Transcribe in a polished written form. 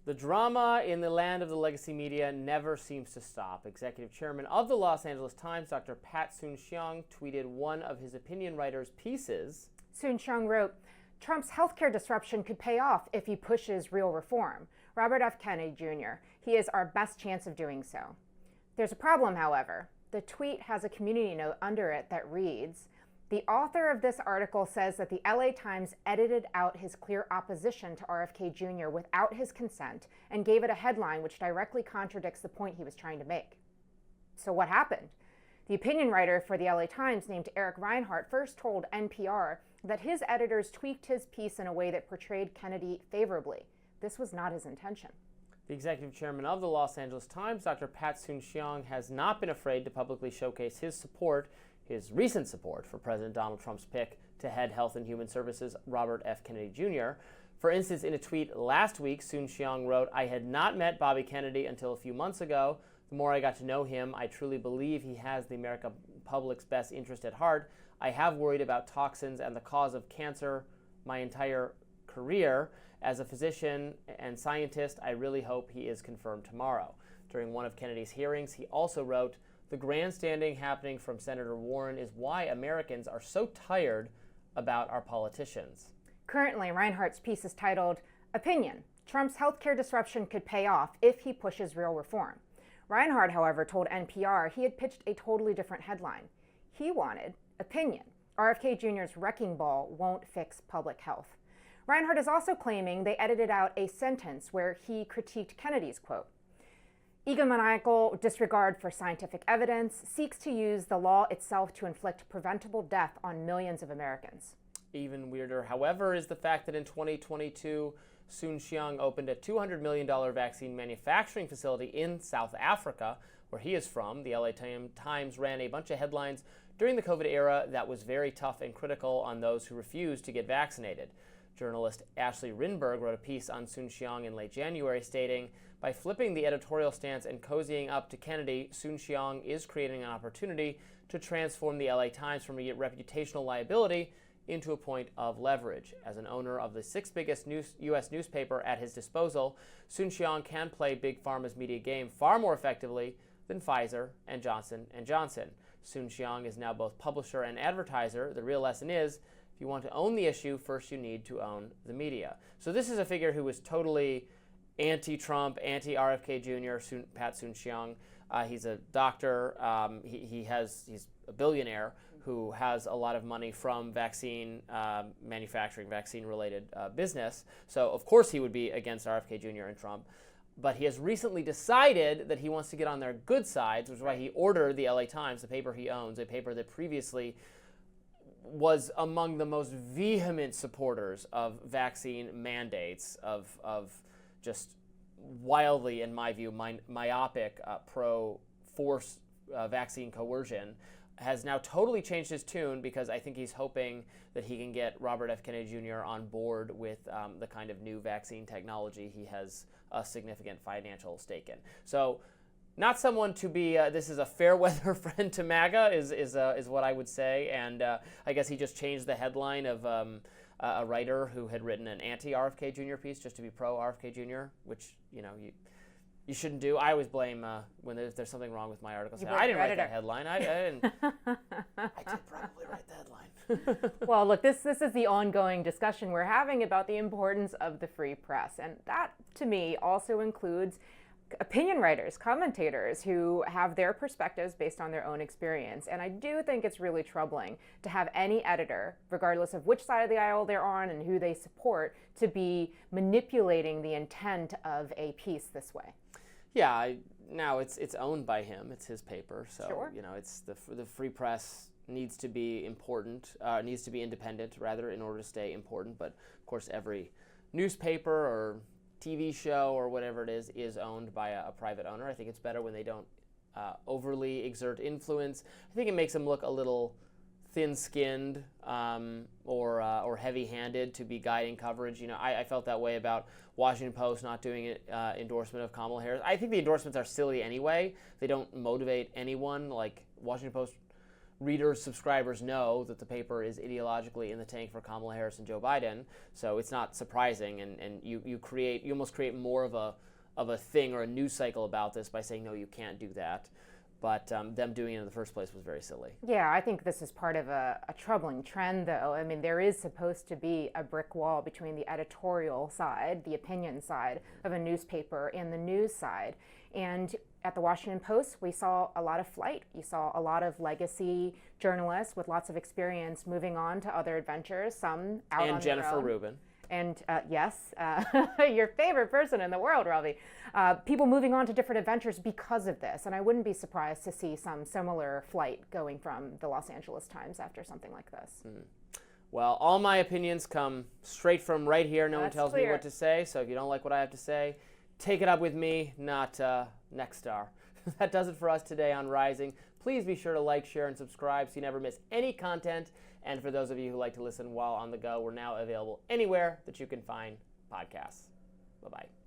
The drama in the land of the legacy media never seems to stop. Executive chairman of the Los Angeles Times, Dr. Pat Soon-Shiong, tweeted one of his opinion writers' pieces. Soon-Shiong wrote, Trump's healthcare disruption could pay off if he pushes real reform. Robert F. Kennedy Jr., he is our best chance of doing so. There's a problem, however. The tweet has a community note under it that reads, the author of this article says that the LA Times edited out his clear opposition to RFK Jr. without his consent and gave it a headline which directly contradicts the point he was trying to make. So what happened? The opinion writer for the LA Times named Eric Reinhart first told NPR that his editors tweaked his piece in a way that portrayed Kennedy favorably. This was not his intention. The executive chairman of the Los Angeles Times, Dr. Pat Soon-Shiong, has not been afraid to publicly showcase his recent support for President Donald Trump's pick to head Health and Human Services, Robert F. Kennedy Jr. For instance, in a tweet last week, Soon-Shiong wrote, I had not met Bobby Kennedy until a few months ago. The more I got to know him, I truly believe he has the American public's best interest at heart. I have worried about toxins and the cause of cancer my entire career. As a physician and scientist, I really hope he is confirmed tomorrow. During one of Kennedy's hearings, he also wrote, the grandstanding happening from Senator Warren is why Americans are so tired about our politicians. Currently, Reinhart's piece is titled, Opinion, Trump's healthcare disruption could pay off if he pushes real reform. Reinhart, however, told NPR he had pitched a totally different headline. He wanted, Opinion, RFK Jr.'s wrecking ball won't fix public health. Reinhart is also claiming they edited out a sentence where he critiqued Kennedy's quote. Egomaniacal disregard for scientific evidence seeks to use the law itself to inflict preventable death on millions of Americans. Even weirder, however, is the fact that in 2022, Soon-Shiong opened a $200 million vaccine manufacturing facility in South Africa, where he is from. The LA Times ran a bunch of headlines during the COVID era that was very tough and critical on those who refused to get vaccinated. Journalist Ashley Rinberg wrote a piece on Soon-Shiong in late January stating, by flipping the editorial stance and cozying up to Kennedy, Soon-Shiong is creating an opportunity to transform the LA Times from a reputational liability into a point of leverage. As an owner of the sixth biggest U.S. newspaper at his disposal, Soon-Shiong can play Big Pharma's media game far more effectively than Pfizer and Johnson & Johnson. Soon-Shiong is now both publisher and advertiser. The real lesson is, if you want to own the issue, first you need to own the media. So this is a figure who was totally anti-Trump, anti-RFK Jr., Pat Soon-Shiong. He's a doctor. He's a billionaire who has a lot of money from vaccine manufacturing, vaccine-related business. So, of course, he would be against RFK Jr. and Trump. But he has recently decided that he wants to get on their good sides, which is why he ordered the LA Times, the paper he owns, a paper that previously was among the most vehement supporters of vaccine mandates, of just wildly, in my view, myopic pro-force vaccine coercion, has now totally changed his tune because I think he's hoping that he can get Robert F. Kennedy Jr. on board with the kind of new vaccine technology he has a significant financial stake in. So not someone to be, this is a fair weather friend to MAGA is what I would say. And I guess he just changed the headline of a writer who had written an anti-RFK Jr. piece just to be pro-RFK Jr., which, you shouldn't do. I always blame when there's something wrong with my article. I didn't write that headline. I didn't. I did probably write the headline. Well, look, this is the ongoing discussion we're having about the importance of the free press. And that, to me, also includes opinion writers, commentators who have their perspectives based on their own experience. And I do think it's really troubling to have any editor, regardless of which side of the aisle they're on and who they support, to be manipulating the intent of a piece this way. Yeah, now it's owned by him. It's his paper, so sure. It's the free press needs to be important, needs to be independent rather in order to stay important. But of course, every newspaper or TV show or whatever it is owned by a private owner. I think it's better when they don't overly exert influence. I think it makes them look a little thin-skinned or heavy-handed to be guiding coverage. I felt that way about Washington Post not doing an endorsement of Kamala Harris. I think the endorsements are silly anyway. They don't motivate anyone. Like Washington Post readers, subscribers know that the paper is ideologically in the tank for Kamala Harris and Joe Biden. So it's not surprising, and you almost create more of a thing or a news cycle about this by saying, no, you can't do that. But them doing it in the first place was very silly. Yeah, I think this is part of a troubling trend, though. I mean, there is supposed to be a brick wall between the editorial side, the opinion side of a newspaper, and the news side. And at the Washington Post, we saw a lot of flight. You saw a lot of legacy journalists with lots of experience moving on to other adventures, some out on their own. And Jennifer Rubin. And yes, your favorite person in the world, Robby. People moving on to different adventures because of this. And I wouldn't be surprised to see some similar flight going from the Los Angeles Times after something like this. Well, all my opinions come straight from right here. No one That's tells clear. me what to say. So if you don't like what I have to say, take it up with me, not Next Star. That does it for us today on Rising. Please be sure to like, share, and subscribe so you never miss any content. And for those of you who like to listen while on the go, we're now available anywhere that you can find podcasts. Bye-bye.